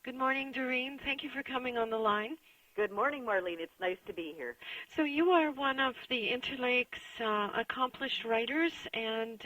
Good morning, Doreen. Thank you for coming on the line. Good morning, Marlene. It's nice to be here. So you are one of the Interlake's accomplished writers and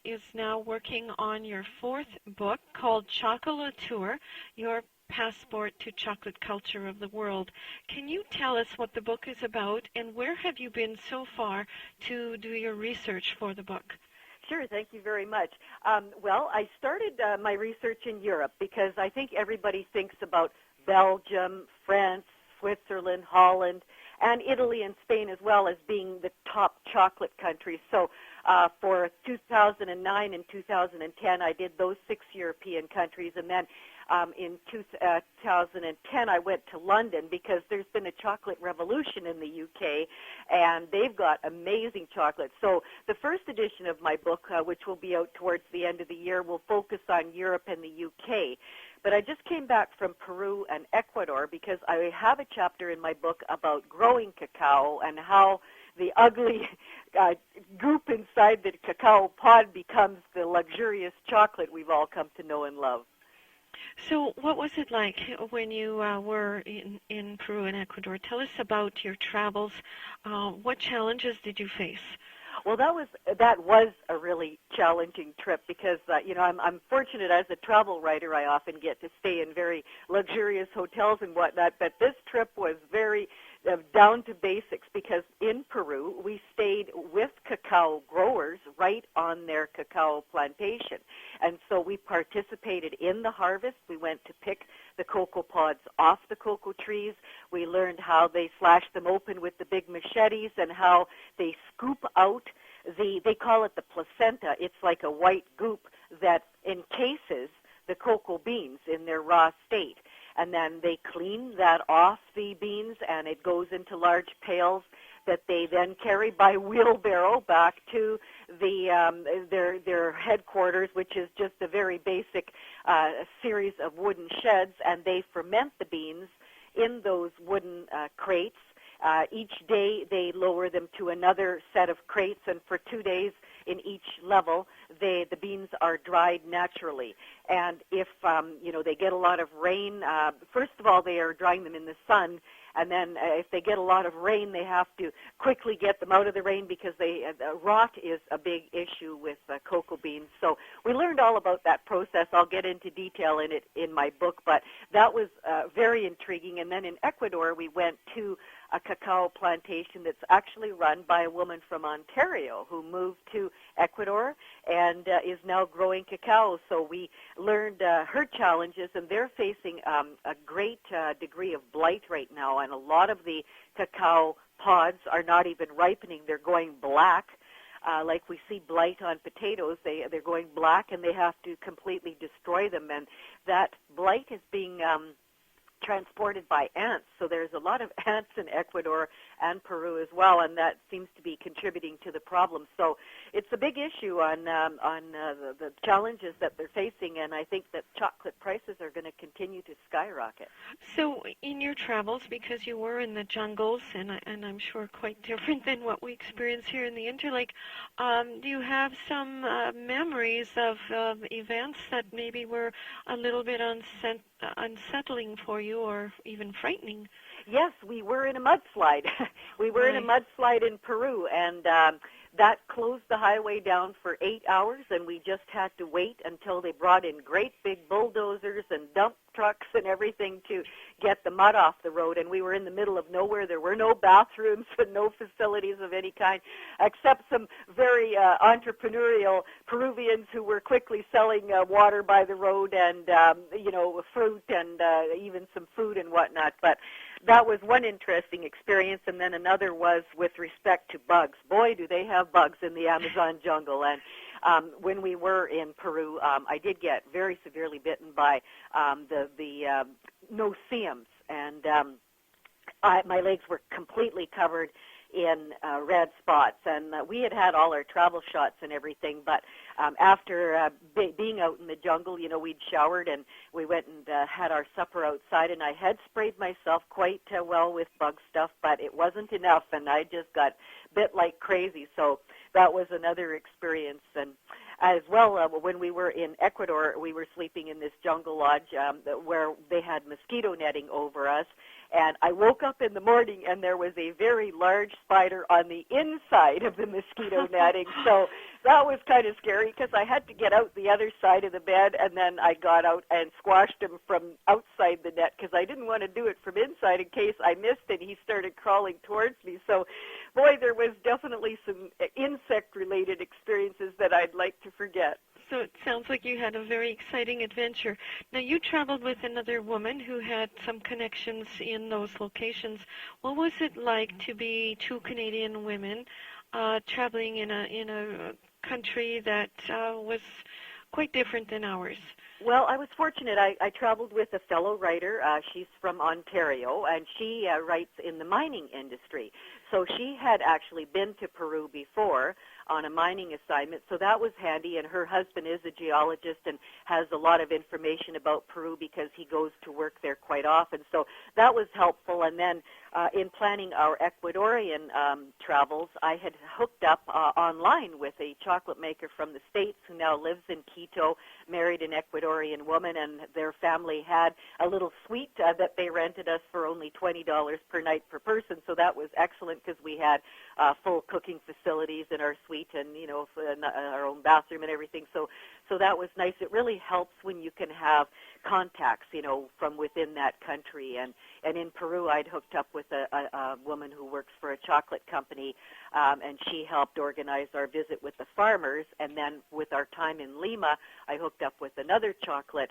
is now working on your fourth book called Chocolatour, Your Passport to Chocolate Culture of the World. Can you tell us what the book is about and where have you been so far to do your research for the book? Sure, thank you very much. Well, I started my research in Europe because I think everybody thinks about Belgium, France, Switzerland, Holland, and Italy and Spain as well as being the top chocolate countries. So for 2009 and 2010, I did those 6 European countries, and then in 2010, I went to London because there's been a chocolate revolution in the UK, and they've got amazing chocolate. So the first edition of my book, which will be out towards the end of the year, will focus on Europe and the UK. But I just came back from Peru and Ecuador because I have a chapter in my book about growing cacao and how the ugly goop inside the cacao pod becomes the luxurious chocolate we've all come to know and love. So what was it like when you were in Peru and Ecuador? Tell us about your travels. What challenges did you face? Well, that was a really challenging trip because I'm fortunate as a travel writer. I often get to stay in very luxurious hotels and whatnot. But this trip was very down to basics because in Peru we stayed with cacao growers right on their cacao plantation, and so we participated in the harvest. We went to pick the cocoa pods off the cocoa trees. We learned how they slash them open with the big machetes and how they scoop out they call it the placenta. It's like a white goop that encases the cocoa beans in their raw state. And then they clean that off the beans, and it goes into large pails that they then carry by wheelbarrow back to their headquarters, which is just a very basic series of wooden sheds, and they ferment the beans in those wooden crates. Each day they lower them to another set of crates, and for 2 days in each level, the beans are dried naturally. And if they get a lot of rain, first of all, they are drying them in the sun, and then if they get a lot of rain, they have to quickly get them out of the rain because rot is a big issue with cocoa beans. So we learned all about that process. I'll get into detail in it in my book, but that was very intriguing. And then in Ecuador, we went to a cacao plantation that's actually run by a woman from Ontario who moved to Ecuador and is now growing cacao. So we learned her challenges, and they're facing a great degree of blight right now, and a lot of the cacao pods are not even ripening. They're going black. Like we see blight on potatoes, they're going black, and they have to completely destroy them. And that blight is being transported by ants. So there's a lot of ants in Ecuador and Peru as well, and that seems to be contributing to the problem. So it's a big issue on the challenges that they're facing, and I think that chocolate prices are going to continue to skyrocket. So in your travels, because you were in the jungles, and I'm sure quite different than what we experience here in the Interlake, do you have some memories of events that maybe were a little bit unsettling for you or even frightening? Yes, we were in a mudslide. We were in a mudslide in Peru, and that closed the highway down for 8 hours, and we just had to wait until they brought in great big bulldozers and dump trucks and everything to get the mud off the road. And we were in the middle of nowhere. There were no bathrooms and no facilities of any kind, except some very entrepreneurial Peruvians who were quickly selling water by the road and fruit and even some food and whatnot. But that was one interesting experience, and then another was with respect to bugs. Boy, do they have bugs in the Amazon jungle. And when we were in Peru, I did get very severely bitten by the no-see-ums, and my legs were completely covered in red spots, and we had all our travel shots and everything, but after being out in the jungle, we'd showered and we went and had our supper outside, and I had sprayed myself quite well with bug stuff, but it wasn't enough, and I just got bit like crazy. So that was another experience. And as well, when we were in Ecuador, we were sleeping in this jungle lodge where they had mosquito netting over us. And I woke up in the morning, and there was a very large spider on the inside of the mosquito netting. So that was kind of scary because I had to get out the other side of the bed, and then I got out and squashed him from outside the net because I didn't want to do it from inside in case I missed and he started crawling towards me. So, boy, there was definitely some insect-related experiences that I'd like to forget. So it sounds like you had a very exciting adventure. Now, you traveled with another woman who had some connections in those locations. What was it like to be two Canadian women traveling in a country that was quite different than ours? Well, I was fortunate. I traveled with a fellow writer. She's from Ontario, and she writes in the mining industry. So she had actually been to Peru before on a mining assignment, so that was handy. And her husband is a geologist and has a lot of information about Peru because he goes to work there quite often. So that was helpful. And then in planning our Ecuadorian travels, I had hooked up online with a chocolate maker from the States who now lives in Quito, married an Ecuadorian woman, and their family had a little suite that they rented us for only $20 per night per person. So that was excellent because we had full cooking facilities in our suite and, our own bathroom and everything. So that was nice. It really helps when you can have contacts, from within that country. And in Peru, I'd hooked up with a woman who works for a chocolate company, and she helped organize our visit with the farmers. And then with our time in Lima, I hooked up with another chocolatier,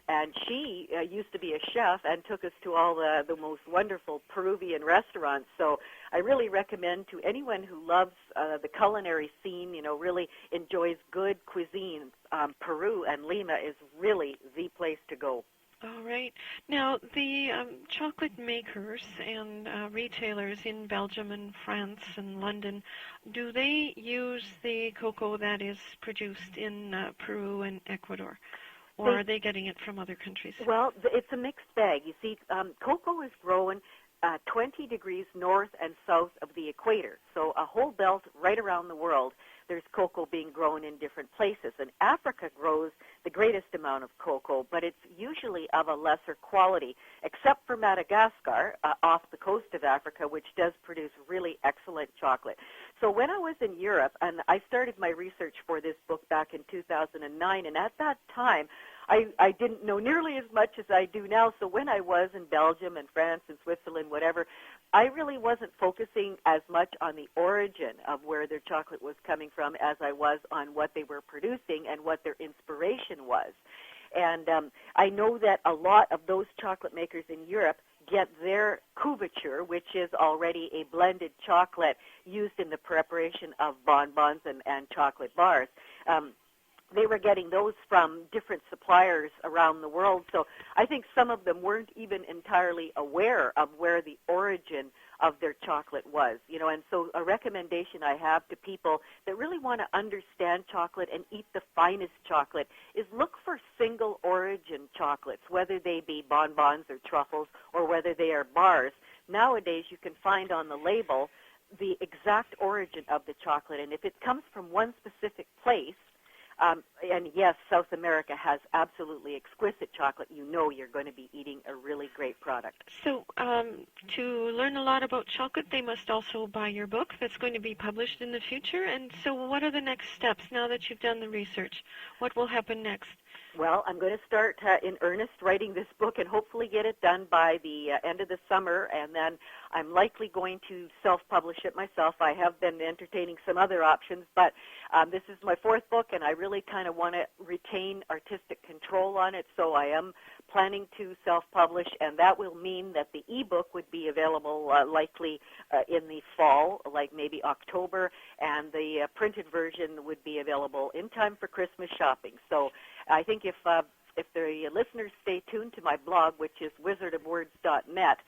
and she used to be a chef and took us to all the most wonderful Peruvian restaurants. So I really recommend to anyone who loves the culinary scene, really enjoys good cuisine, Peru and Lima is really the place to go. All right. Now, the chocolate makers and retailers in Belgium and France and London, do they use the cocoa that is produced in Peru and Ecuador? Or are they getting it from other countries? Well, it's a mixed bag. You see, cocoa is grown 20 degrees north and south of the equator. So a whole belt right around the world, there's cocoa being grown in different places. And Africa grows the greatest amount of cocoa, but it's usually of a lesser quality, except for Madagascar, off the coast of Africa, which does produce really excellent chocolate. So when I was in Europe, and I started my research for this book back in 2009, and at that time, I didn't know nearly as much as I do now. So when I was in Belgium and France and Switzerland, whatever, I really wasn't focusing as much on the origin of where their chocolate was coming from as I was on what they were producing and what their inspiration was. And I know that a lot of those chocolate makers in Europe get their couverture, which is already a blended chocolate used in the preparation of bonbons and chocolate bars. They were getting those from different suppliers around the world. So I think some of them weren't even entirely aware of where the origin of their chocolate was, and so a recommendation I have to people that really want to understand chocolate and eat the finest chocolate is look for single origin chocolates, whether they be bonbons or truffles or whether they are bars. Nowadays you can find on the label the exact origin of the chocolate, and if it comes from one specific place, and yes, South America has absolutely exquisite chocolate, you're going to be eating a really great product. So to learn a lot about chocolate, they must also buy your book that's going to be published in the future. And so what are the next steps now that you've done the research? What will happen next? Well, I'm going to start in earnest writing this book and hopefully get it done by the end of the summer, and then I'm likely going to self-publish it myself. I have been entertaining some other options, but this is my fourth book, and I really kind of want to retain artistic control on it, so I am planning to self-publish, and that will mean that the e-book would be available likely in the fall, like maybe October, and the printed version would be available in time for Christmas shopping. So I think if the listeners stay tuned to my blog, which is wizardofwords.net,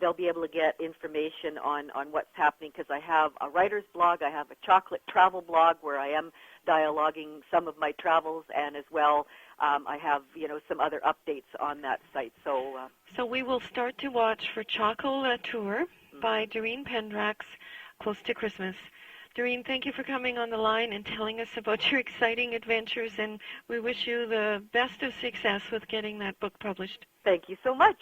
they'll be able to get information on what's happening, because I have a writer's blog, I have a chocolate travel blog where I am dialoguing some of my travels, and as well I have some other updates on that site. So we will start to watch for Chocolatour by Doreen Pendgracs close to Christmas. Doreen, thank you for coming on the line and telling us about your exciting adventures, and we wish you the best of success with getting that book published. Thank you so much.